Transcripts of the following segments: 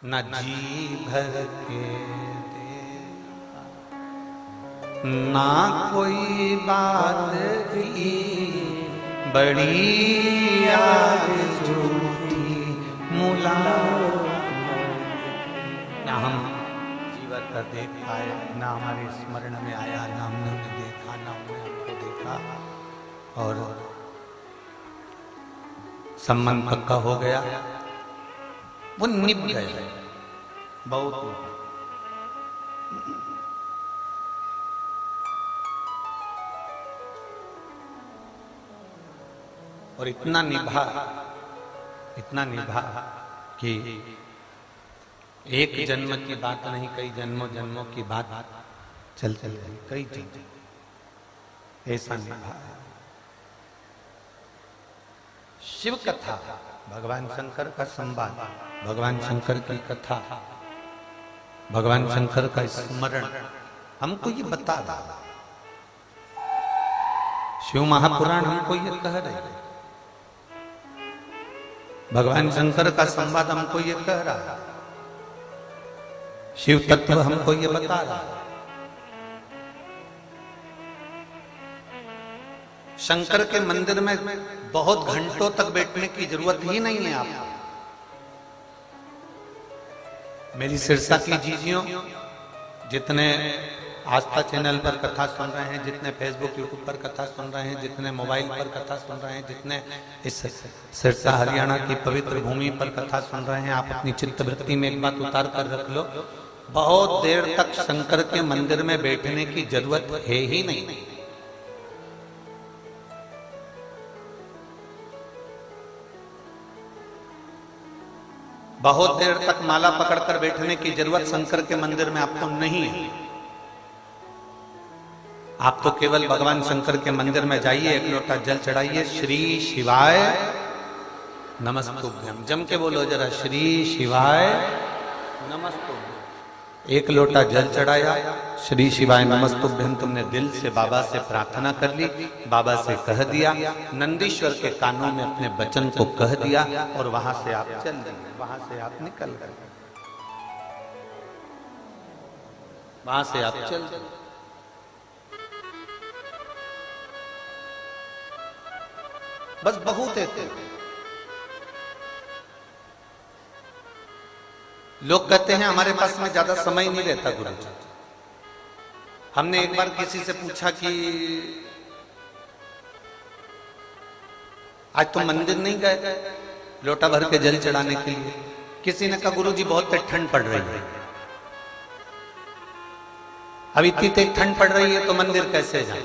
न जी भर के देखा, ना कोई बात की बड़ी याद झूठी मुलाकात। ना हम जीवन पर देख पाए, ना हमारे स्मरण में आया, ना हमने उन्हें देखा, ना हमने हमको देखा, और संबंध पक्का हो गया, वो निभ गए बहुत। और इतना निभा कि एक जन्म की बात नहीं, कई जन्मों जन्मों की बात चल रही, कई जन्म ऐसा निभा। शिव कथा, भगवान शंकर का संवाद, भगवान शंकर की कथा, भगवान शंकर का स्मरण हमको ये बता रहा। शिव महापुराण हमको ये कह रहे, भगवान शंकर का संवाद हमको ये कह रहा, शिव तत्व हमको ये बता रहा। शंकर के मंदिर में बहुत घंटों तक बैठने की जरूरत ही नहीं है आपको। मेरी सिरसा की जीजियों, जितने आस्था चैनल पर कथा सुन रहे हैं, जितने फेसबुक यूट्यूब पर कथा सुन रहे हैं, जितने मोबाइल पर कथा सुन रहे हैं, जितने इस सिरसा हरियाणा की पवित्र भूमि पर कथा सुन रहे हैं, आप अपनी चित्तवृत्ति में एक बात उतार कर रख लो, बहुत देर तक शंकर के मंदिर में बैठने की जरूरत है ही नहीं। बहुत देर तक माला पकड़कर बैठने की जरूरत शंकर के मंदिर में आपको नहीं है। आप तो केवल भगवान शंकर के मंदिर में जाइए, एक लोटा जल चढ़ाइए, श्री शिवाय नमस्तुभ्यम, जम के बोलो जरा, श्री शिवाय नमस्तुभ्यम। एक लोटा जल चढ़ाया, श्री शिवाय नमस्तुभ्यम, तुमने दिल से बाबा से प्रार्थना कर ली, बाबा से कह दिया, नंदीश्वर के कानों में अपने वचन को कह दिया, और वहां से आप चल दिए, वहां से आप निकल गए, वहां से आप चल दिए। बस बहुत है। लोग कहते हैं हमारे पास में ज्यादा समय नहीं रहता गुरु जी। हमने एक बार किसी से पूछा कि आज तुम मंदिर नहीं गए लोटा भर के जल चढ़ाने के लिए? किसी ने कहा गुरु जी बहुत ठंड पड़ रही है। अब इतनी तेज ठंड पड़ रही है तो मंदिर कैसे जाए?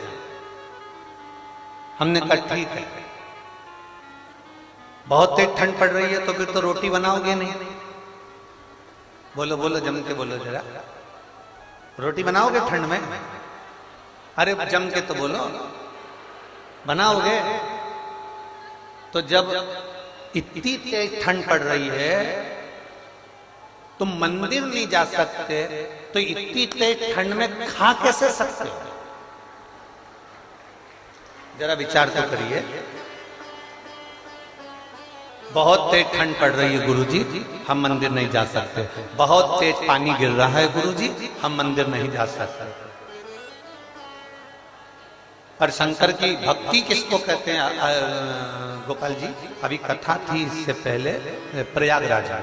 हमने कहा ठीक है, बहुत तेज ठंड पड़ रही है तो फिर तो रोटी बनाओगे नहीं। बोलो बोलो, जम के बोलो जरा, रोटी बनाओगे ठंड में? अरे जम के तो बोलो, बनाओगे? तो जब इतनी तेज ठंड पड़ रही है तुम मंदिर नहीं जा सकते, तो इतनी तेज ठंड में खा कैसे सकते हो? जरा विचार तो करिए। बहुत तेज ठंड पड़ रही है गुरुजी, हम मंदिर नहीं जा सकते। बहुत तेज पानी गिर रहा है गुरुजी, हम मंदिर नहीं जा सकते। पर शंकर की भक्ति किसको कहते हैं गोपाल जी? अभी कथा थी इससे पहले प्रयागराज में,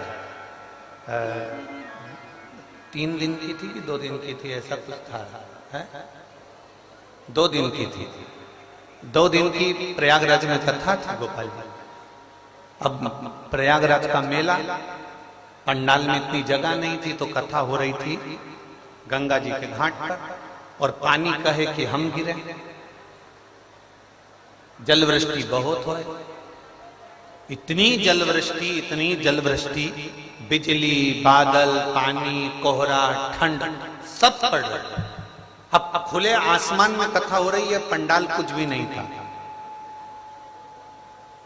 3 दिन की थी कि 2 दिन की थी, ऐसा कुछ था, है? 2 दिन की थी। 2 दिन की प्रयागराज में कथा थी गोपाल जी। अब प्रयागराज का मेला, पंडाल में इतनी जगह नहीं थी तो कथा हो रही थी गंगा जी के घाट पर, और पानी कहे कि हम गिरे, जलवृष्टि बहुत हो, इतनी जलवृष्टि, बिजली, बादल, पानी, कोहरा, ठंड सब पड़ रहा। अब खुले आसमान में कथा हो रही है, पंडाल कुछ भी नहीं था,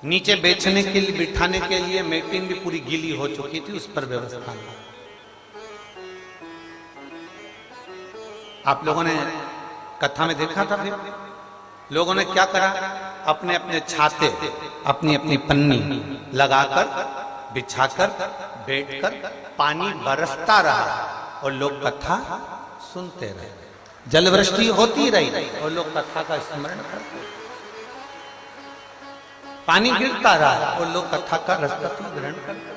नीचे बेचने के लिए, बिठाने के लिए मैटिंग भी पूरी गीली हो चुकी थी, उस पर व्यवस्था नहीं। आप लोगों ने कथा में देखा था, फिर लोगों ने क्या करा? अपने अपने छाते, अपनी अपनी पन्नी लगाकर, बिछाकर बैठकर पानी बरसता रहा और लोग कथा सुनते रहे। जल वृष्टि होती रही और लोग कथा का स्मरण करते रहे। पानी गिरता रहा और लोग कथा का रसतत्व ग्रहण करते रहे।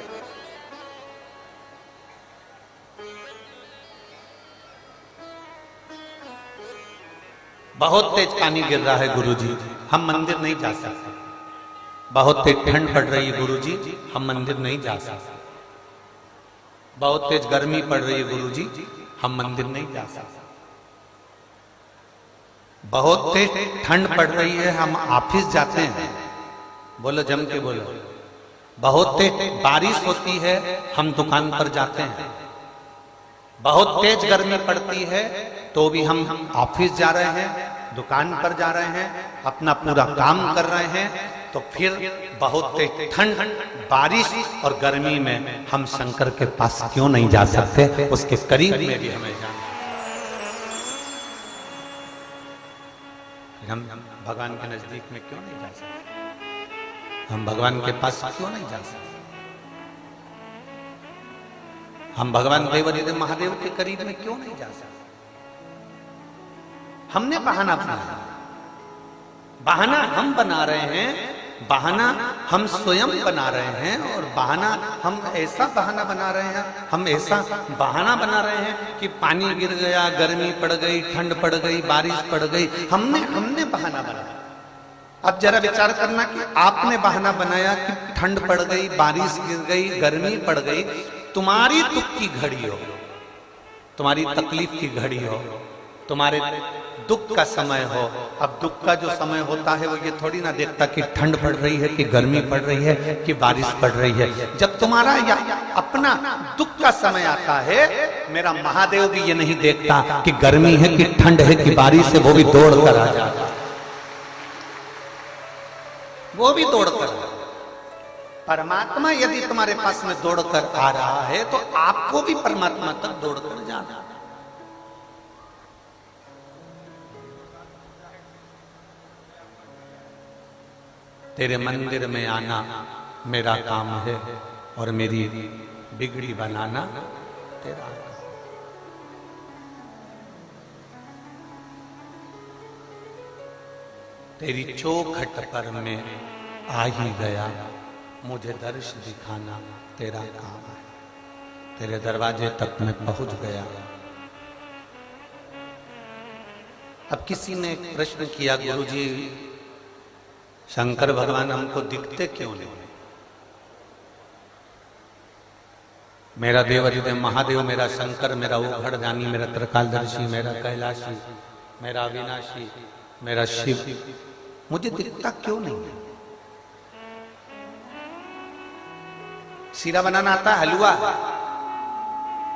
बहुत तेज पानी गिर रहा है गुरुजी, हम मंदिर नहीं जा सकते। बहुत तेज ठंड पड़ रही है गुरुजी, हम मंदिर नहीं जा सकते। बहुत तेज गर्मी पड़ रही है गुरुजी, हम मंदिर नहीं जा सकते। बहुत तेज ठंड पड़ रही है, हम ऑफिस जाते हैं। बोलो जम के बोलो। बहुत तेज बारिश होती है, हम दुकान पर जाते हैं। बहुत तेज गर्मी पड़ती है तो भी हम ऑफिस जा रहे हैं, दुकान पर जा रहे हैं, अपना पूरा काम कर रहे हैं। तो फिर बहुत तेज ठंड, बारिश और गर्मी में हम शंकर के पास क्यों नहीं जा सकते? उसके करीब में भी हमें जाना। हम भगवान के नजदीक में क्यों नहीं जा सकते? हम भगवान के पास क्यों नहीं जा सकते? हम भगवान देवादिदेव महादेव के करीब में क्यों नहीं जा सकते? हमने बहाना बनाया, बहाना हम बना रहे हैं, बहाना हम स्वयं बना रहे हैं। और बहाना हम ऐसा बहाना बना रहे हैं, हम ऐसा बहाना बना रहे हैं कि पानी गिर गया, गर्मी पड़ गई, ठंड पड़ गई, बारिश पड़ गई, हमने बहाना बनाया। अब जरा विचार करना कि आपने बहाना बनाया कि ठंड पड़ गई, बारिश गिर गई, गर्मी पड़ गई, तुम्हारी दुख की घड़ी हो, तुम्हारी तकलीफ की घड़ी हो, तुम्हारे दुख का समय हो। अब दुख का जो समय होता है वो ये थोड़ी ना देखता कि ठंड पड़ रही है कि गर्मी पड़ रही है कि बारिश पड़ रही है। जब तुम्हारा या अपना दुख का समय आता है, मेरा महादेव भी ये नहीं देखता कि गर्मी है कि ठंड है कि बारिश है, वो भी दौड़ कर आ जाता, वो भी दौड़ कर। परमात्मा यदि तुम्हारे पास में दौड़ कर आ रहा है तो आपको भी परमात्मा तक दौड़ कर जाना। तेरे मंदिर में आना मेरा काम है और मेरी बिगड़ी बनाना तेरा। तेरी चौखट पर मैं आ ही गया, मुझे दर्श दिखाना तेरा काम है। तेरे दरवाजे तक मैं पहुंच गया। अब किसी ने एक प्रश्न किया, गुरुजी शंकर भगवान हमको दिखते क्यों नहीं? मेरा देवादिदेव महादेव, मेरा शंकर, मेरा ओघड़दानी, मेरा त्रिकालदर्शी, मेरा कैलाशी, मेरा अविनाशी, मेरा शिव मुझे दिखता क्यों नहीं है? सीरा बनाना आता है, हलवा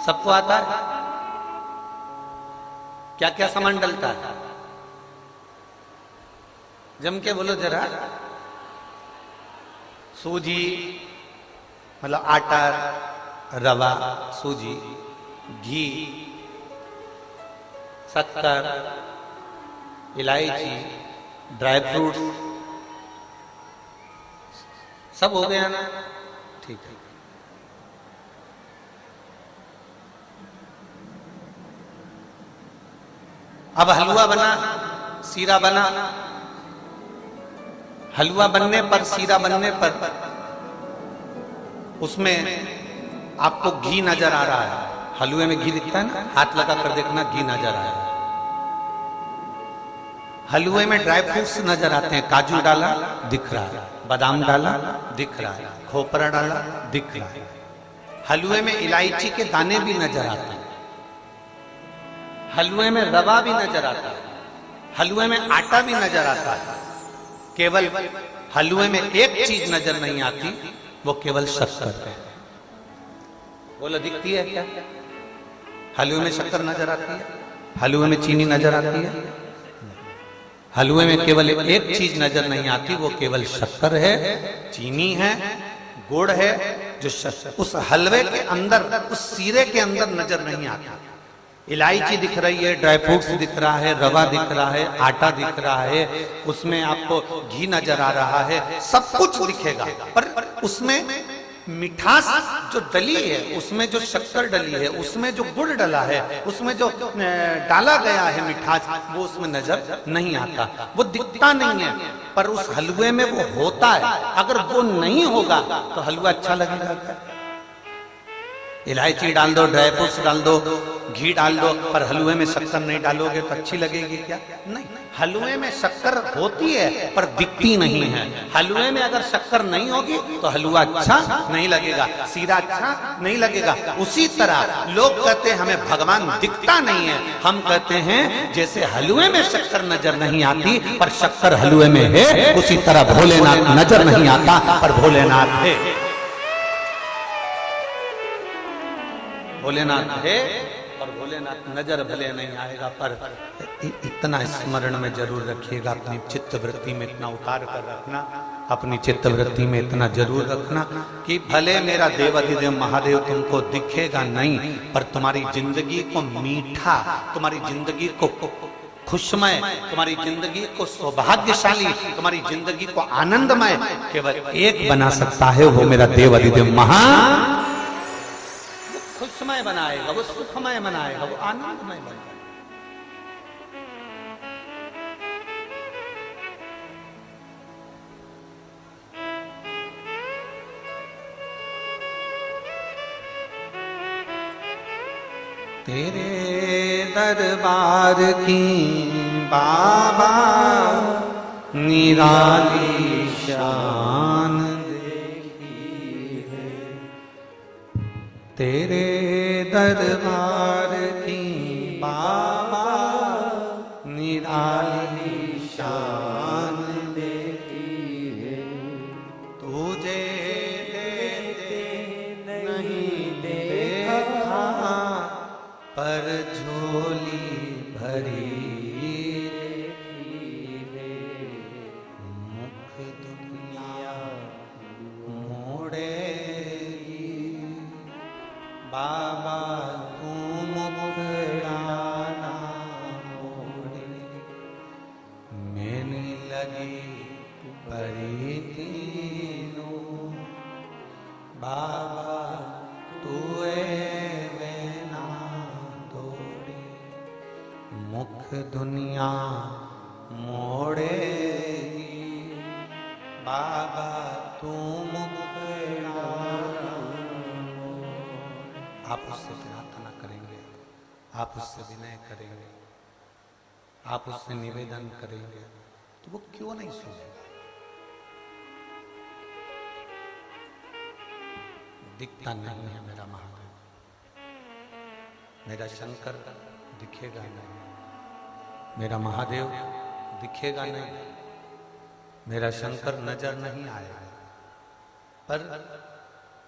सबको आता है। क्या क्या सामान डलता है? जम के बोलो जरा। सूजी मतलब आटा, रवा, सूजी, घी, शक्कर, इलायची, ड्राई फ्रूट्स, सब हो गया ना? ठीक है। अब हलवा बना, सीरा बना। हलवा बनने पर, सीरा बनने पर उसमें आपको घी नजर आ रहा है। हलवे में घी दिखता है ना, हाथ लगा कर देखना, घी नजर आ रहा है। हलवे में ड्राई फ्रूट्स नजर आते हैं, काजू डाला दिख रहा है, बादाम डाला दिख रहा है, खोपरा डाला दिख रहा है। हलवे में इलायची के दाने भी नजर आते हैं, हलवे में रवा भी नजर आता है, हलवे में आटा भी नजर आता है। केवल हलवे में एक चीज नजर नहीं आती, वो केवल शक्कर है। बोलो दिखती है क्या? हलवे में शक्कर नजर आती है, हलवे में चीनी नजर आती है। हलवे में केवल एक चीज नजर नहीं आती, वो केवल शक्कर है, चीनी है, गुड़ है, जो उस हलवे के अंदर, उस सीरे के अंदर नजर नहीं आता। इलायची दिख रही है, ड्राई फ्रूट्स दिख रहा है, रवा दिख रहा है, आटा दिख रहा है, उसमें आपको घी नजर आ रहा है, सब कुछ दिखेगा, पर उसमें मिठास जो डली है, उसमें जो शक्कर डली है, उसमें जो गुड़ डला है, उसमें जो डाला गया है मिठास, वो उसमें नजर नहीं आता, वो दिखता नहीं है, पर उस हलवे में वो होता है। अगर वो नहीं होगा तो हलवा अच्छा लगेगा? इलायची डाल दो, ड्राई फ्रूट्स डाल दो, घी डाल दो, पर हलवे में शक्कर नहीं डालोगे तो अच्छी लगेगी क्या? नहीं। हलवे में शक्कर होती है पर दिखती नहीं है। हलवे में अगर शक्कर नहीं होगी तो हलवा अच्छा नहीं लगेगा, सीधा अच्छा नहीं लगेगा। उसी तरह लोग कहते हैं हमें भगवान दिखता नहीं है, हम कहते हैं जैसे हलवे में शक्कर नजर नहीं आती पर शक्कर हलवे में है, उसी तरह भोलेनाथ नजर नहीं आता पर भोलेनाथ है। भोलेनाथ है और भोलेनाथ नजर भले नहीं आएगा, पर इतना स्मरण में जरूर रखिएगा, अपनी चित्त वृत्ति में इतना उतार कर रखना, अपनी चित्त वृत्ति में इतना जरूर रखना कि भले मेरा देवाधिदेव महादेव तुमको दिखेगा नहीं, पर तुम्हारी जिंदगी को मीठा, तुम्हारी जिंदगी को खुशमय, तुम्हारी जिंदगी को सौभाग्यशाली, तुम्हारी जिंदगी को आनंदमय केवल एक बना सकता है, वो मेरा देवाधिदेव खुशमय बनाएगा, वो सुखमय बनाएगा, वो आनंदमय बनाएगा। तेरे दरबार की बाबा निराली शान देखी है, तेरे दरबार की बाबा निराली शान देखी है, तुझे नहीं देखा पर झोली भरी देखी है, मुख दुनिया मोड़ेगी, बाबा तू मुखड़ाना मोड़े, मैंने लगी परी तीनों, बाबा तू वेना दौड़े, मुख दुनिया मोड़ेगी, बाबा तू मुखड़ा। आप उससे प्रार्थना करेंगे, आप उससे विनय करेंगे, आप उससे निवेदन करेंगे, तो वो क्यों नहीं सुनेगा? दिखता नहीं है मेरा महादेव, मेरा शंकर दिखेगा नहीं, मेरा महादेव दिखेगा नहीं, मेरा शंकर नजर नहीं आएगा, पर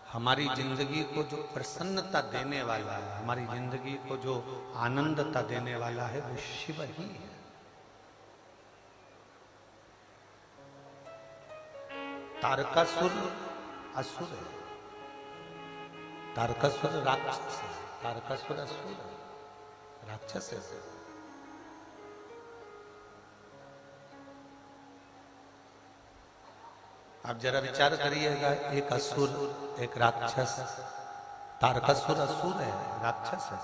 हमारी जिंदगी को जो प्रसन्नता देने वाला है, हमारी जिंदगी को जो आनंदता देने वाला है, वो शिव ही है। तारकासुर असुर है, तारकासुर राक्षस है, तारकासुर असुर राक्षस है। आप जरा विचार करिएगा, एक असुर एक राक्षस, तारकासुर असुर है, राक्षस है,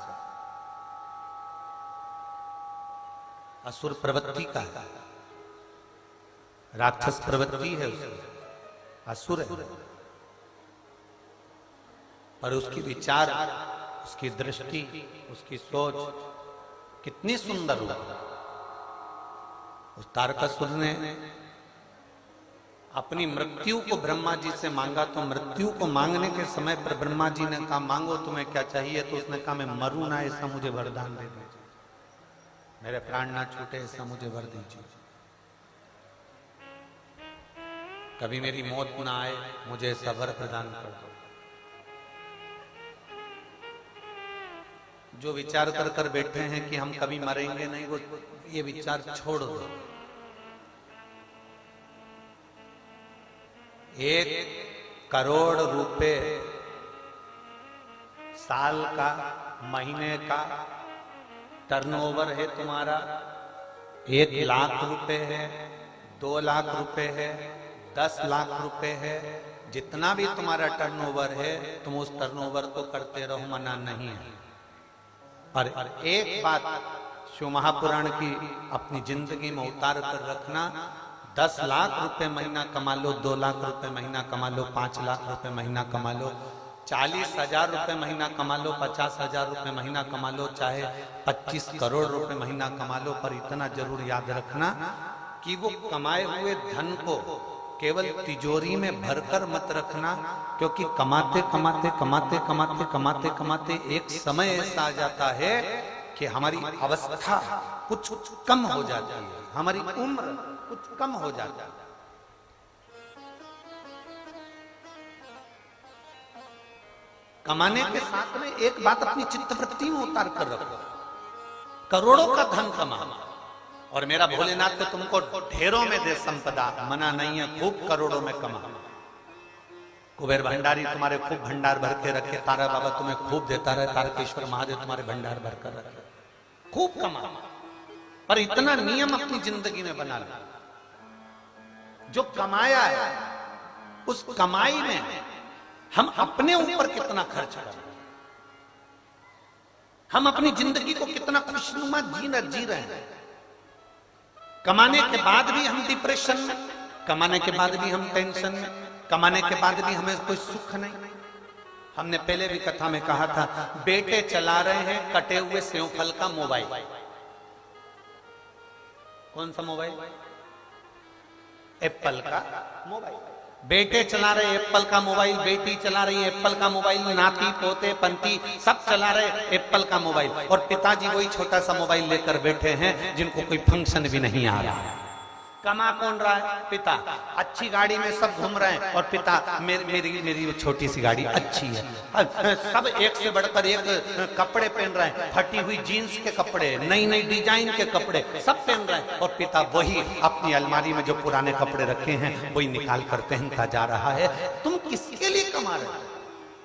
असुर प्रवृत्ति का है, राक्षस प्रवृत्ति है उसकी, असुर है, पर उसकी विचार, उसकी दृष्टि, उसकी सोच कितनी सुंदर हुआ। उस तारकासुर ने अपनी मृत्यु को ब्रह्मा जी से मांगा, तो मृत्यु को मांगने के समय पर ब्रह्मा जी ने कहा मांगो तुम्हें क्या चाहिए, तो उसने कहा मैं मरूं ना, ऐसा मुझे वरदान दे दीजिए, मेरे प्राण ना छूटे, ऐसा मुझे वर दीजिए, कभी मेरी मौत ना आए, मुझे ऐसा वर प्रदान कर दो। जो विचार कर कर बैठे हैं कि हम कभी मरेंगे नहीं, वो ये विचार छोड़ दो। 1 करोड़ रुपए साल का, महीने का टर्नओवर है तुम्हारा, 1 लाख रुपए है, 2 लाख रुपए है, 10 लाख रुपए है, जितना भी तुम्हारा टर्नओवर है तुम उस टर्नओवर को करते रहो, मना नहीं है। पर एक बात शिव महापुराण की अपनी जिंदगी में उतार कर रखना, 10 लाख रुपए महीना कमा लो, 2 लाख रुपए महीना कमा लो, 5 लाख रुपए महीना कमा लो, 40,000 रुपए महीना कमा लो, 50,000 रुपए महीना कमा लो, चाहे 25 करोड़ रुपए महीना कमा लो, पर इतना जरूर याद रखना कि वो कमाए हुए धन को केवल तिजोरी में भरकर मत रखना, क्योंकि कमाते कमाते कमाते कमाते कमाते कमाते एक समय ऐसा आ जाता है कि हमारी अवस्था कुछ कम हो जाती है, हमारी उम्र कुछ कम हो जाती है। कमाने के साथ में एक बात अपनी चित्तवृत्ति में उतार कर रखो, करोड़ों का धन कमा, और मेरा भोलेनाथ तो तुमको ढेरों में दे संपदा, मना नहीं है, खूब करोड़ों में कमा। कुबेर भंडारी तुम्हारे खूब भंडार भर के रखे, तारा बाबा तुम्हें खूब देता रहे, तारकेश्वर महादेव तुम्हारे भंडार भर कर रखे, खूब कमा। पर इतना नियम अपनी जिंदगी में बना लो, जो कमाया है उस कमाई में हम अपने ऊपर कितना खर्च कर रहे हैं, हम अपनी जिंदगी को कितना खुशनुमा जी रहे हैं। कमाने के बाद भी हम डिप्रेशन में, कमाने के बाद भी हम टेंशन में, कमाने के बाद भी हमें कोई सुख नहीं। हमने पहले भी कथा में कहा था, बेटे चला रहे हैं कटे हुए सेवफल का मोबाइल। कौन सा मोबाइल? एप्पल का मोबाइल। बेटे चला रहे एप्पल का मोबाइल, बेटी चला रही है एप्पल का मोबाइल, नाती पोते पंती सब चला रहे एप्पल का मोबाइल, और पिताजी वही छोटा सा मोबाइल लेकर बैठे हैं जिनको कोई फंक्शन भी नहीं आ रहा है। कमा कौन रहा है? पिता। अच्छी गाड़ी में सब घूम रहे हैं और पिता मेरी वो छोटी सी गाड़ी अच्छी है। सब एक से बढ़कर एक कपड़े पहन रहे हैं, फटी हुई जीन्स के कपड़े, नई नई डिजाइन के कपड़े सब पहन रहे हैं, और पिता वही अपनी अलमारी में जो पुराने कपड़े रखे हैं वही निकाल कर पहनता जा रहा है। तुम किसके लिए कमा रहे हो?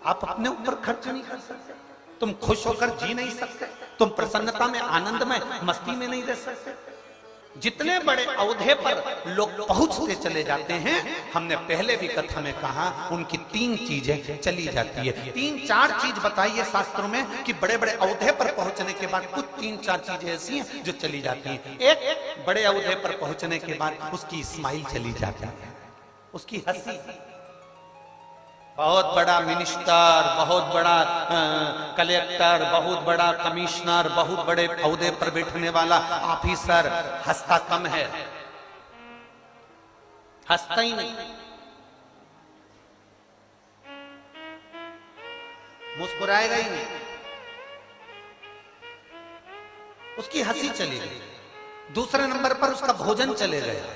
आप अपने ऊपर खर्च नहीं कर सकते, तुम खुश होकर जी नहीं सकते, तुम प्रसन्नता में, आनंद में, मस्ती में नहीं रह सकते। जितने बड़े औहदे पर लोग पहुंचते चले जाते हैं, हमने पहले भी कथा में कहा, उनकी 3 चीजें चली जाती है। 3-4 चीज बताइए शास्त्रों में कि बड़े बड़े औहदे पर पहुंचने के बाद कुछ 3-4 चीजें ऐसी हैं जो चली जाती हैं। एक, बड़े औहदे पर पहुंचने के बाद उसकी स्माइल चली जाती है, उसकी हंसी। बहुत बड़ा मिनिस्टर, बहुत बड़ा कलेक्टर, बहुत बड़ा कमिश्नर, बहुत बड़े ओहदे पर बैठने वाला ऑफिसर हंसता कम है, हंसता ही नहीं, मुस्कुराएगा ही नहीं, उसकी हंसी चली गई। दूसरे नंबर पर उसका भोजन चले गया।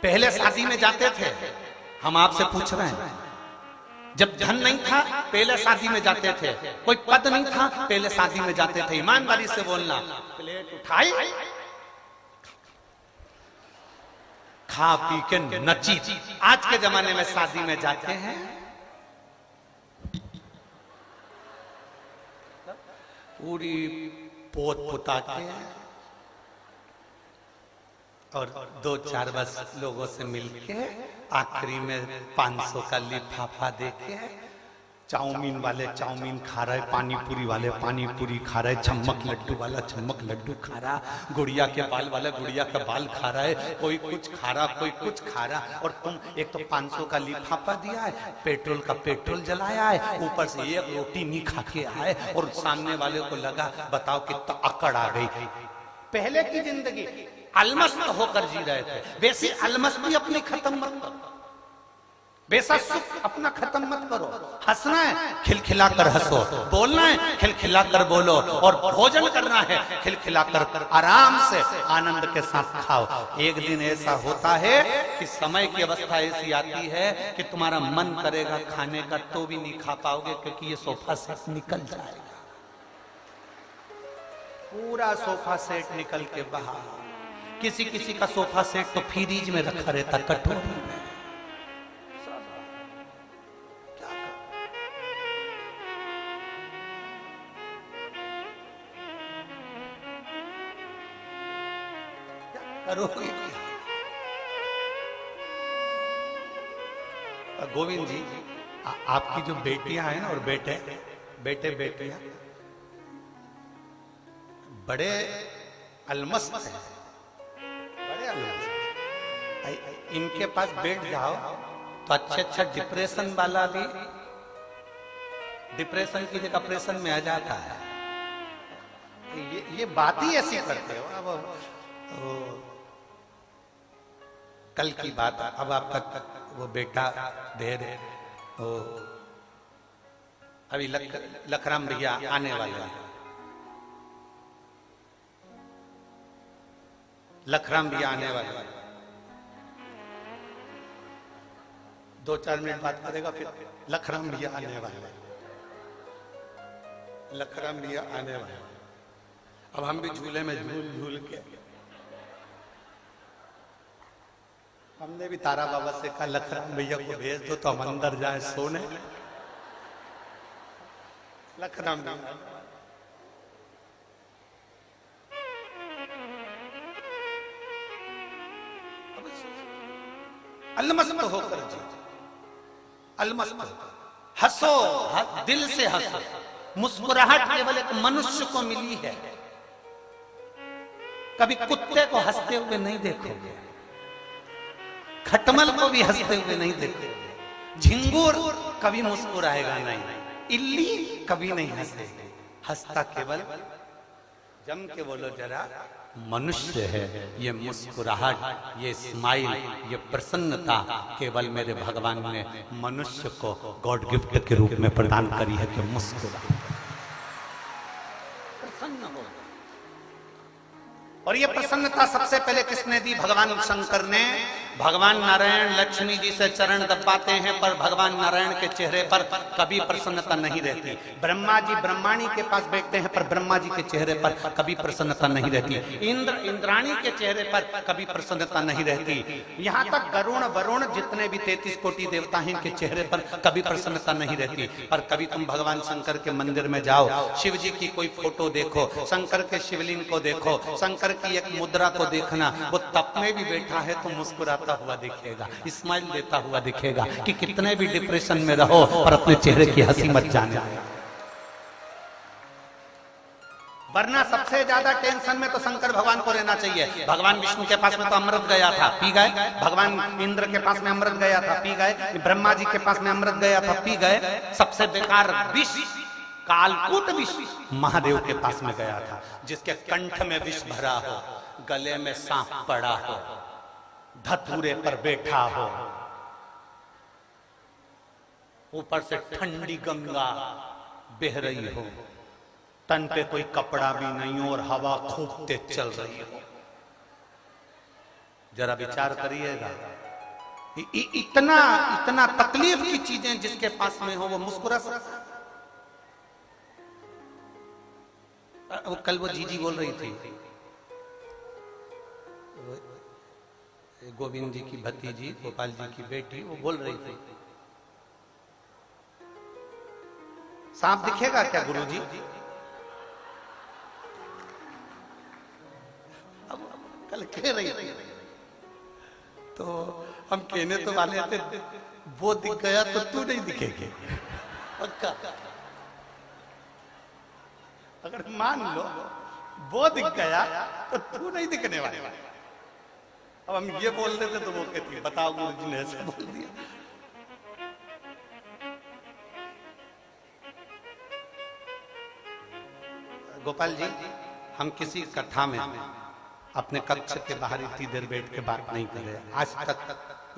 पहले शादी में जाते थे, हम आपसे पूछ रहे हैं, जब धन नहीं था पहले शादी में जाते थे, कोई पद नहीं था पहले शादी में जाते थे, ईमानदारी से बोलना, प्लेट उठाई, खा पी के नची। आज के जमाने में शादी में जाते हैं, पूरी पोत पुता के और 2-4 बस लोगों से मिलके आखिरी में 500 का लिफाफा देके, चाउमीन वाले चाउमीन खा रहे, पानी पूरी वाले पानी पूरी खा रहे, चम्मक लड्डू वाला चम्मक लड्डू खा रहा, गुड़िया के बाल वाला गुड़िया का बाल खा रहा है, कोई कुछ खा रहा, कोई कुछ खा रहा, और तुम एक तो 500 का लिफाफा दिया है, पेट्रोल का पेट्रोल जलाया है, ऊपर से एक रोटी नहीं खा के आए, और सामने वाले को लगा बताओ कितना अकड़ आ गई। पहले की जिंदगी अलमस्त होकर जी रहे थे, वैसी अलमस्ती अपनी खत्म मत करो, वैसा सुख अपना खत्म मत करो। हंसना है खिलखिलाकर हंसो, बोलना है खिलखिलाकर बोलो, और भोजन करना है खिलखिलाकर आराम से आनंद के साथ खाओ। एक दिन ऐसा होता है कि समय की अवस्था ऐसी आती है कि तुम्हारा मन करेगा खाने का तो भी नहीं खा पाओगे, क्योंकि ये सोफा सेट निकल जाएगा, पूरा सोफा सेट निकल के बाहर। किसी किसी का सोफा सेट तो फ्रीज में रखा रहता, कटोरी में। गोविंद जी, आपकी जो बेटियां हैं ना और बेटे बेटियां बड़े अलमस्त हैं, बड़े अलमस्त। इनके पास बैठ जाओ तो अच्छा डिप्रेशन वाला भी डिप्रेशन की जगह ऑपरेशन में आ जाता है। ये बात ही ऐसी करते हो। अब कल की बात, अब आपका वो बेटा देर वो अभी लखराम भैया आने वाले हैं। लखराम भैया आने वाले हैं, 2-4 मिनट बात करेगा फिर लखराम भैया आने वाले हैं। लखराम भैया आने वाले हैं। अब हम भी झूले में झूल के हमने भी तारा बाबा से कहा लखराम भैया को भेज दो तो हम अंदर जाए सोने। लखराम भैया अलमस्त होकर जी, अलमस्त हंसो, दिल से हंसो। मुस्कुराहट केवल एक मनुष्य को मिली है। कभी कुत्ते को हंसते हुए नहीं देखोगे, खटमल को भी हंसते हुए नहीं देखोगे, झिंगुर कभी मुस्कुराएगा नहीं, इल्ली कभी नहीं हंसेगी। हंसता केवल, जम के बोलो जरा, मनुष्य है। ये मुस्कुराहट, ये स्माइल, ये प्रसन्नता केवल मेरे भगवान ने मनुष्य को गॉड गिफ्ट के रूप में प्रदान करी है कि मुस्कुरा, प्रसन्न हो। और ये प्रसन्नता सबसे पहले किसने दी? भगवान शंकर ने। भगवान नारायण लक्ष्मी जी से चरण दबाते हैं, पर भगवान नारायण के चेहरे पर कभी प्रसन्नता नहीं रहती। ब्रह्मा जी ब्रह्माणी के पास बैठते हैं, पर ब्रह्मा जी के चेहरे पर कभी प्रसन्नता नहीं रहती। इंद्र इंद्राणी के चेहरे पर कभी प्रसन्नता नहीं रहती। यहाँ तक गरुण वरुण जितने भी 33 कोटि देवता हैं, इनके चेहरे पर कभी प्रसन्नता नहीं रहती। पर कभी तुम भगवान शंकर के मंदिर में जाओ, शिव जी की कोई फोटो देखो, शंकर के शिवलिंग को देखो, शंकर की एक मुद्रा को देखना, वो तप में भी बैठा है तो मुस्कुराता हुआ दिखेगा, स्माइल देता हुआ दिखेगा कि कितने भी डिप्रेशन में रहो और अपने चेहरे की हंसी मत जाने। वरना सबसे ज्यादा टेंशन में तो शंकर भगवान को रहना चाहिए। भगवान विष्णु के पास में तो अमृत गया था, पी गए। भगवान इंद्र के पास में अमृत गया था, पी गए। ब्रह्मा जी के पास में अमृत गया था, पी गए। सबसे बेकार विष, कालकूट विष महादेव के पास में गया था, जिसके कंठ में विष भरा हो, गले में सांप पड़ा हो, धतूरे पर बैठा हो, ऊपर से ठंडी गंगा बह रही हो, तन पे कोई कपड़ा भी नहीं हो और हवा खूब तेज चल रही हो। जरा विचार करिएगा, इतना इतना तकलीफ की चीजें जिसके पास में हो वो मुस्कुरा सकता। कल वो जीजी बोल रही थी, गोविंद जी की भतीजी, गोपाल जी की बेटी, वो बोल रही थी सांप दिखेगा क्या गुरुजी? अब कल कह रही थी तो हम कहने तो वाले थे, वो दिख गया तो तू नहीं दिखेगी। पक्का, अगर मान लो वो दिख गया तो तू नहीं दिखने वाला। अब हम ये बोल रहे थे तो वो कहती है बताओ गुरुजी ने ऐसा बोल दिया। गोपाल जी, हम किसी कथा में अपने कक्ष के बाहर इतनी देर बैठ के बात नहीं कर रहे। आज तक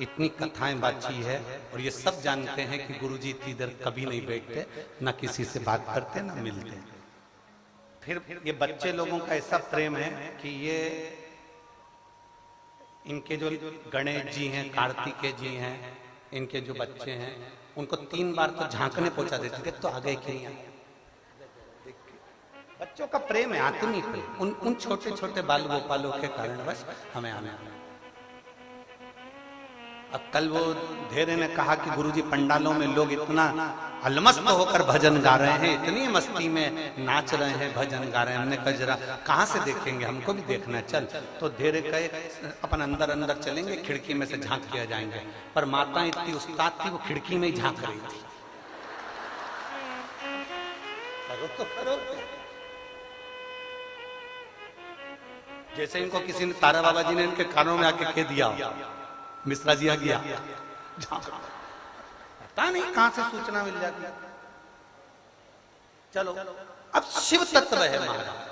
इतनी कथाएं बातची है और ये सब जानते हैं कि गुरुजी इतनी देर कभी नहीं बैठते, ना किसी से बात करते ना मिलते। फिर ये बच्चे लोगों का ऐसा प्रेम है कि ये इनके जो गणेश जी हैं, कार्तिकेय जी हैं, इनके जो बच्चे हैं, उनको 3 बार तो झांकने पहुंचा देते थे, तो आ गए कि नहीं आए। बच्चों का प्रेम है, आत्मी प्रेम, उन छोटे छोटे बाल गोपालों के कारणवश हमें आने। अब कल वो धेरे ने कहा कि गुरुजी पंडालों में लोग इतना अलमस्त होकर भजन गा रहे हैं, इतनी मस्ती में नाच रहे हैं, भजन गा रहे हैं। हमने कहा जरा कहाँ से देखेंगे, हमको भी देखना चल। तो धीरे कहे अपन अंदर अंदर चलेंगे, खिड़की में से झांक किया जाएंगे। पर माता इतनी उस्ताद थी, वो खिड़की में ही झांक रही थी। करो तो करो। जैसे इनको किसी ने, तारा बाबा जी ने इनके कानों में आके कह दिया, मिश्रा जी आ गया, पता नहीं कहां से सूचना मिल जाती। चलो, अब शिव तत्व है महाराज,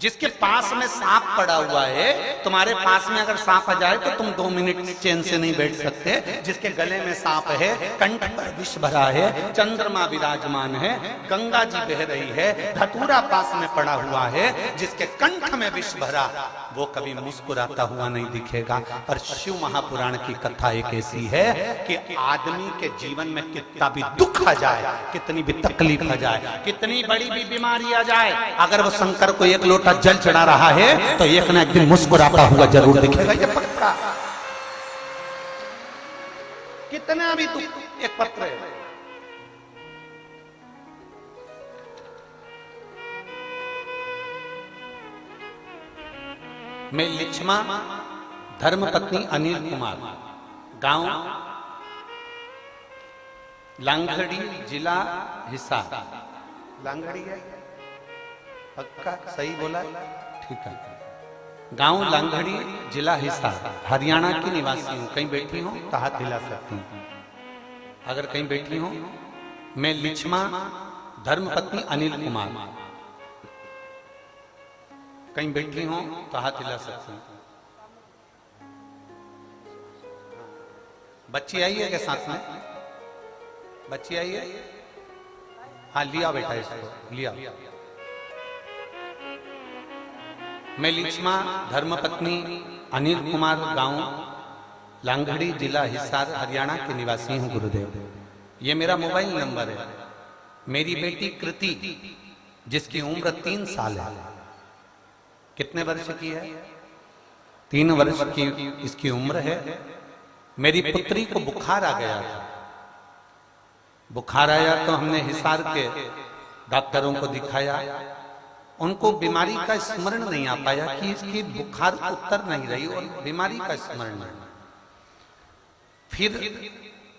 जिसके पास में सांप पड़ा हुआ है, तुम्हारे पास में अगर सांप आ जाए तो तुम 2 मिनट चैन से नहीं बैठ सकते। जिसके गले में सांप है, कंठ पर विष भरा है, चंद्रमा विराजमान है, गंगा जी बह रही है, धतूरा पास में पड़ा हुआ है, जिसके कंठ में विष भरा, वो कभी मुस्कुराता हुआ नहीं दिखेगा। पर शिव महापुराण की कथा एक ऐसी है कि आदमी के जीवन में कितना भी दुख आ जाए, कितनी भी तकलीफ आ जाए, कितनी बड़ी भी बीमारी आ जाए, अगर वो शंकर को एक लोटा जल चढ़ा रहा है तो एक ना एक दिन मुस्कुराता हुआ जरूर दिखेगा। ये पक्का, कितना भी दुख, एक पत्र है, मैं लिच्छमा धर्मपत्नी अनिल कुमार, गांव लांगड़ी, जिला हिसार। लांगड़ी है पक्का, सही बोला, ठीक है। गांव लांगड़ी, जिला हिसार, हरियाणा की निवासी हूं। कहीं बैठी हूं तो हाथ हिला सकती हूं, अगर कहीं बैठी हूं। मैं लिच्छमा धर्मपत्नी अनिल कुमार, कहीं बैठी हूं तो हाथ हिला सकती हूं। बच्ची आई है क्या साथ में? बच्ची आई है? हाँ, लिया बेटा इसको, लिया। मैं लिच्छमा धर्मपत्नी अनिल कुमार, गांव लांगड़ी, जिला हिसार, हरियाणा के निवासी हूं गुरुदेव। ये मेरा मोबाइल नंबर है। मेरी बेटी कृति, जिसकी उम्र 3 साल है, कितने वर्ष की है? 3 वर्ष की इसकी उम्र है। मेरी पुत्री को बुखार आ गया था। बुखार आया तो हमने हिसार के डॉक्टरों को दिखाया। उनको बीमारी का स्मरण नहीं आ पाया कि इसकी बुखार उतर नहीं रही और बीमारी का स्मरण नहीं। फिर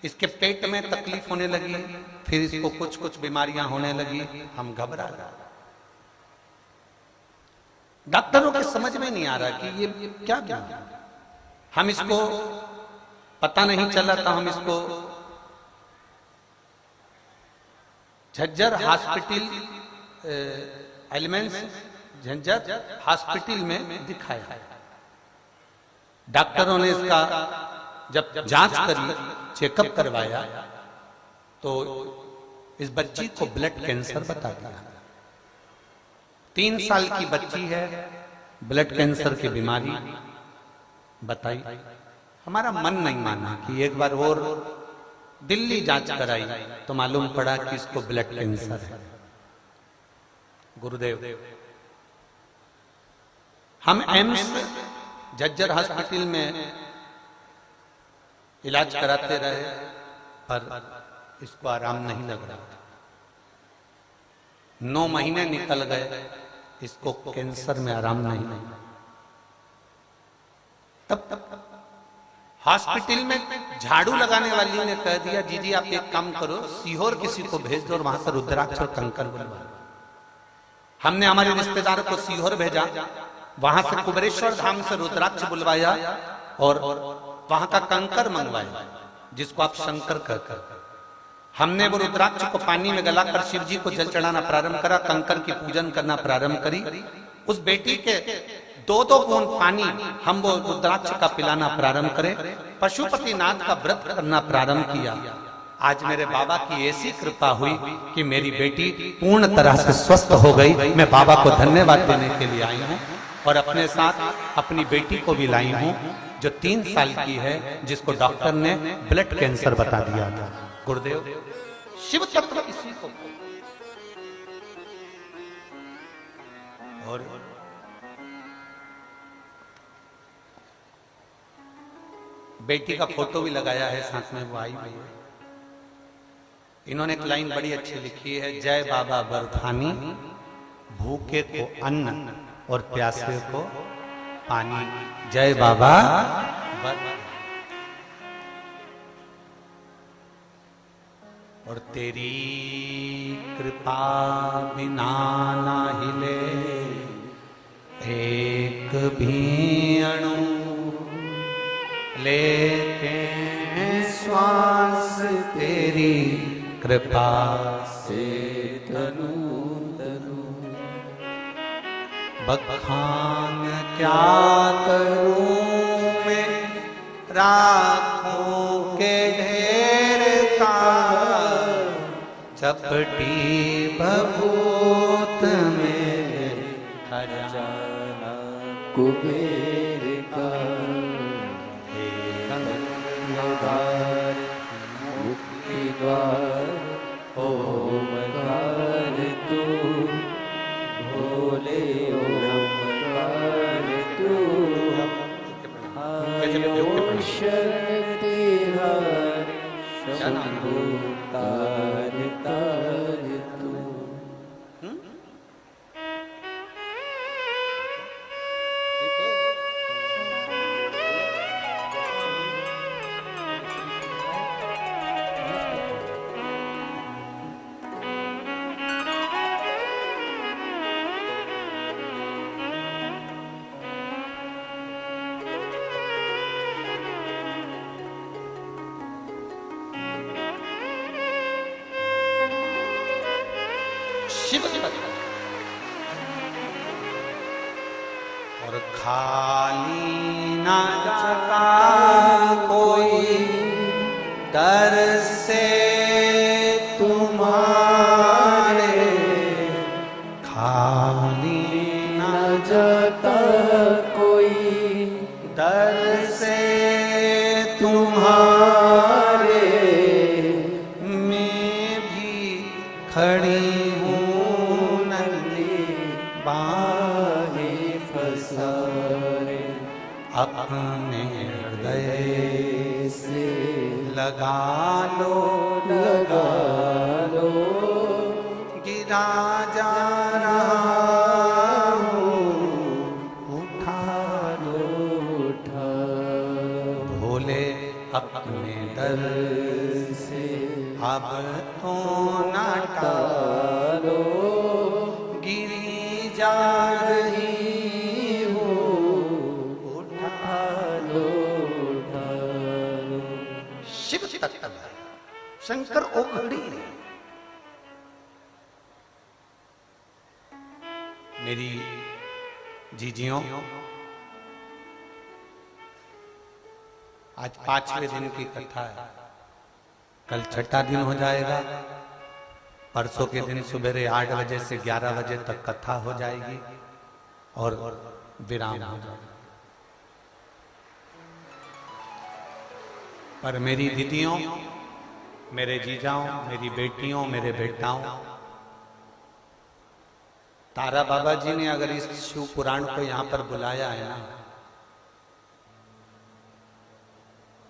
इसके पेट में तकलीफ होने लगी, फिर इसको कुछ कुछ बीमारियां होने लगी। हम घबरा गए। डॉक्टरों के समझ में नहीं आ रहा कि ये क्या क्या। हम इसको पता नहीं चला था, हम इसको Jhajjar hospital, elements Jhajjar hospital में दिखाया। डॉक्टरों ने इसका जब जांच करी, चेकअप करवाया, तो इस बच्ची को ब्लड कैंसर बता दिया। 3 साल की बच्ची है, ब्लड कैंसर की बीमारी बताई। हमारा मन नहीं माना कि एक बार और दिल्ली जांच कराई तो मालूम पड़ा कि इसको ब्लड कैंसर है। गुरुदेव, हम एम्स झज्जर हॉस्पिटल में इलाज कराते रहे, पर इसको आराम नहीं लग रहा था। 9 महीने निकल गए, इसको कैंसर में आराम नहीं। तब हॉस्पिटल में झाड़ू लगाने वाली ने कह दिया, जी आप एक काम करो, सीहोर किसी को भेज दो और वहां से रुद्राक्ष और कंकर बुलवा। हमने हमारे रिश्तेदार को सीहोर भेजा, वहां से कुबेरेश्वर धाम से रुद्राक्ष बुलवाया और वहां का कंकर मंगवाया, जिसको आप शंकर कहकर। हमने वो रुद्राक्ष को पानी में गलाकर शिव जी को जल चढ़ाना प्रारंभ करा, कंकर की पूजन करना प्रारंभ करी। उस बेटी के 2-2 बूंद पानी हम वो रुद्राक्ष का पिलाना प्रारंभ करें, पशुपतिनाथ का व्रत करना प्रारंभ किया। आज मेरे बाबा की ऐसी कृपा हुई कि मेरी बेटी पूर्ण तरह से स्वस्थ हो गई। मैं बाबा को धन्यवाद देने के लिए आई हूँ और अपने साथ अपनी बेटी को भी लाई हूँ, जो 3 साल की है, जिसको डॉक्टर ने ब्लड कैंसर बता दिया था। गुरुदेव, शिव तत्व इसी को। और बेटी का फोटो भी लगाया है साथ में, वो आई हुई है। इन्होंने एक लाइन बड़ी अच्छी लिखी है, जय बाबा बर्फानी, भूखे को अन्न और प्यासे को पानी। जय बाबा और तेरी कृपा बिना ना हिले एक भी अणु, लेते हैं श्वास तेरी कृपा से तनु तनु। बखान क्या करूं मैं राखों के ढेर का, चपटी भभूत में खजाना कुबेर का। द्वार मुक्ति द्वार ओमकार तू, भोले ओमकार तू। आयो शरण तेरा शंभु तार तार तू। शिव और खाली ना जाता कोई डर से तुम्हारे, खाली ना जाता कोई डर से तुम्हारे, मैं भी खड़ी अपने हृदय से लगा लो गिरा जा रहा हूँ, उठा लो भोले अपने दर से अब तो ना टालो, गिरी जा रही शंकर ओखड़ी। मेरी जीजियों, आज 5वें दिन की कथा है, कल 6ठा दिन हो जाएगा। परसों के दिन सुबह 8 बजे से 11 बजे तक कथा हो जाएगी और विराम हो जाएगा। पर मेरी दीदियों, मेरे जीजाओं, मेरी बेटियों, मेरे बेटाओं, तारा बाबा जी ने अगर इस शिव पुराण को यहां पर बुलाया है ना,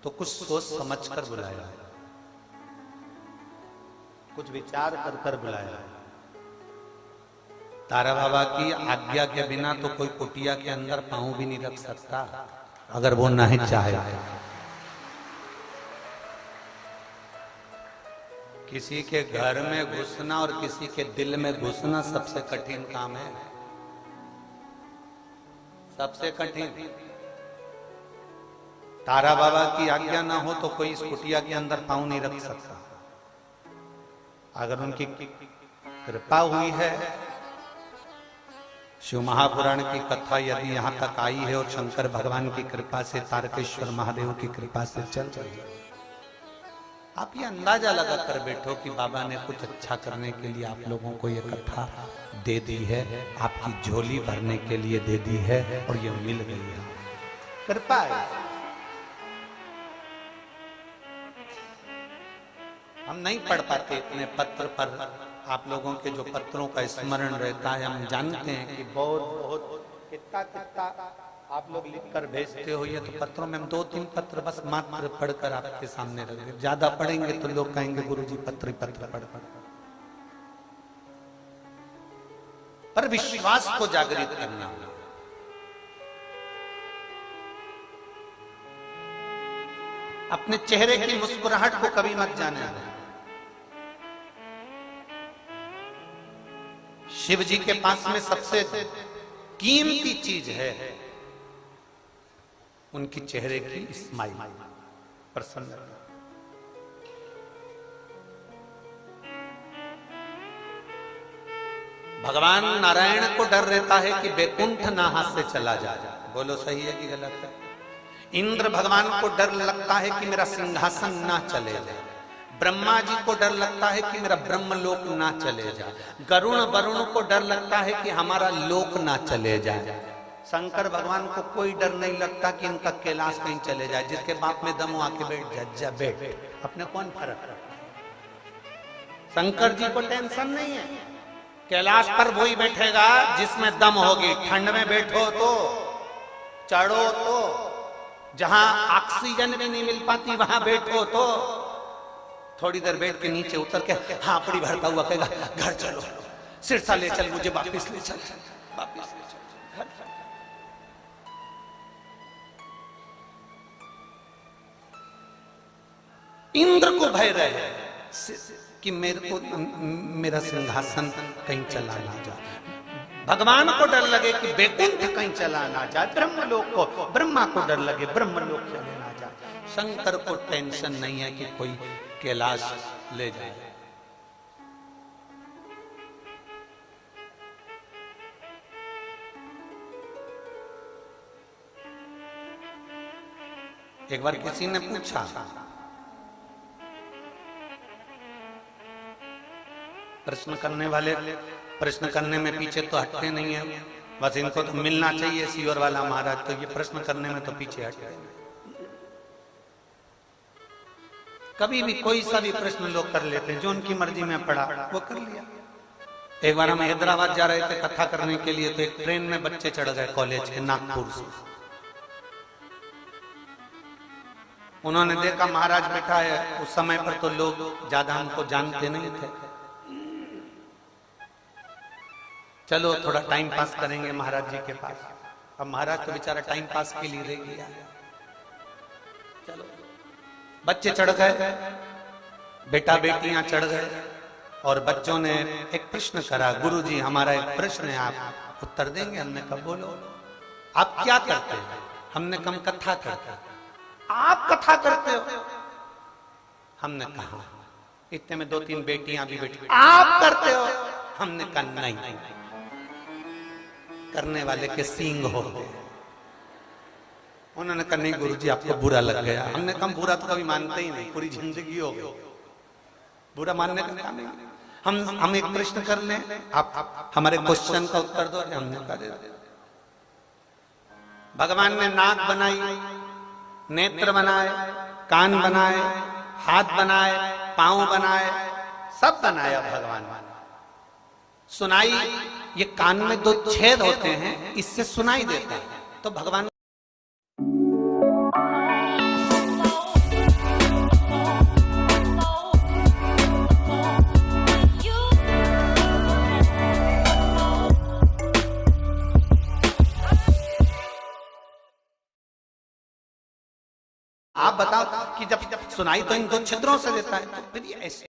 तो कुछ सोच समझ कर बुलाया है, कुछ विचार कर कर बुलाया है। तारा बाबा की आज्ञा के बिना तो कोई कुटिया के अंदर पांव भी नहीं रख सकता, अगर वो नहीं चाहे। किसी के घर में घुसना और किसी के दिल में घुसना सबसे कठिन काम है, सबसे कठिन। तारा बाबा की आज्ञा ना हो तो कोई इस कुटिया के अंदर पांव नहीं रख सकता। अगर उनकी कृपा हुई है, शिव महापुराण की कथा यदि यहां तक आई है और शंकर भगवान की कृपा से, तारकेश्वर महादेव की कृपा से चल रही है, आप ये अंदाजा लगा कर बैठो कि बाबा ने कुछ अच्छा करने के लिए आप लोगों को ये कथा दे दी है, आपकी झोली भरने के लिए दे दी है और ये मिल गई है, कृपा है। हम नहीं पढ़ पाते इतने पत्र, पर आप लोगों के जो पत्रों का स्मरण रहता है, हम जानते हैं कि बहुत बहुत कितना कितना आप लोग लिख कर भेजते हो, ये तो पत्रों में हम 2-3 पत्र बस मात्र पढ़कर आपके सामने रख दें। ज्यादा पढ़ेंगे तो लोग कहेंगे गुरुजी पत्र ही पत्र पढ़। पर विश्वास को जागृत करना, अपने चेहरे की मुस्कुराहट को कभी मत जाने दें। शिव जी के पास में सबसे कीमती चीज है उनकी चेहरे की स्माइल, प्रसन्नता। भगवान नारायण को डर रहता है कि बैकुंठ ना हाथ से चला जाए। बोलो सही है कि गलत है? इंद्र भगवान को डर लगता है कि मेरा सिंहासन ना चले जाए। ब्रह्मा जी को डर लगता है कि मेरा ब्रह्मलोक ना चले जाए। वरुण को डर लगता है कि हमारा लोक ना चले जाए। शंकर भगवान को कोई डर नहीं लगता कि इनका कैलाश कहीं चले जाए। जिसके बाप में दम हो आके बैठ जा बैठ, अपने कौन फर्क रखता है? शंकर जी को टेंशन नहीं है, कैलाश पर वही बैठेगा जिसमें दम होगी। ठंड में बैठो तो, चढ़ो तो, जहां ऑक्सीजन भी नहीं मिल पाती वहां बैठो तो थोड़ी देर बैठ के नीचे उतर के हापड़ी भरता हुआ कहेगा घर चलो, सिरसा ले चल, मुझे वापिस ले चल, वापिस ले चल, घर चल। इंद्र को भय रहे कि मेरे को मेरा सिंहासन कहीं चला ना जाए। भगवान को डर लगे कि बैकुंठ कहीं चला ना जाए। ब्रह्मलोक को, ब्रह्मा को डर लगे ब्रह्मलोक चले ना जाए। शंकर को टेंशन नहीं है कि कोई कैलाश ले जाए। एक बार किसी ने पूछा, प्रश्न करने वाले प्रश्न करने में पीछे तो हटते नहीं है, बस इनको तो मिलना चाहिए सीओर वाला महाराज, तो ये प्रश्न करने में तो पीछे हटते हैं। कभी भी कोई सा भी प्रश्न लोग कर लेते हैं, जो उनकी मर्जी में पड़ा वो कर लिया। एक बार हम हैदराबाद जा रहे थे कथा करने के लिए, तो एक ट्रेन में बच्चे चढ़ गए कॉलेज के, नागपुर से। उन्होंने देखा महाराज बैठा है। उस समय पर तो लोग ज्यादा हमको जानते नहीं थे। चलो थोड़ा टाइम पास करेंगे महाराज जी के पास। अब महाराज तो बेचारा टाइम पास के लिए रह गया। चलो बच्चे चढ़ गए, बेटा बेटियां चढ़ गए, और बच्चों ने एक प्रश्न करा, गुरुजी हमारा एक प्रश्न है, आप उत्तर देंगे? हमने कहा बोलो। आप क्या करते हैं? हमने कहा कथा करते हैं। आप कथा करते हो? हमने कहा। इतने में 2-3 बेटियां भी बैठी, आप करते हो? हमने कहा नहीं, करने वाले के सींग होते हैं। उन्होंने कहा नहीं गुरुजी आपको बुरा लग गया। हमने कहा बुरा तो कभी मानते ही नहीं, पूरी जिंदगी हो गई, बुरा मानने का काम नहीं। हम एक प्रश्न कर लें, आप हमारे क्वेश्चन का उत्तर दो। हमने कहा दे दो। भगवान ने नाक बनाई, नेत्र बनाए, कान बनाए, हाथ बनाए, पांव बनाए, सब बनाया भगवान। सुनाई, ये कान में 2 छेद होते हैं, इससे सुनाई देता है। तो भगवान आप बताओ कि जब सुनाई तो इन 2 छिद्रों से देता है, तो फिर ये ऐसे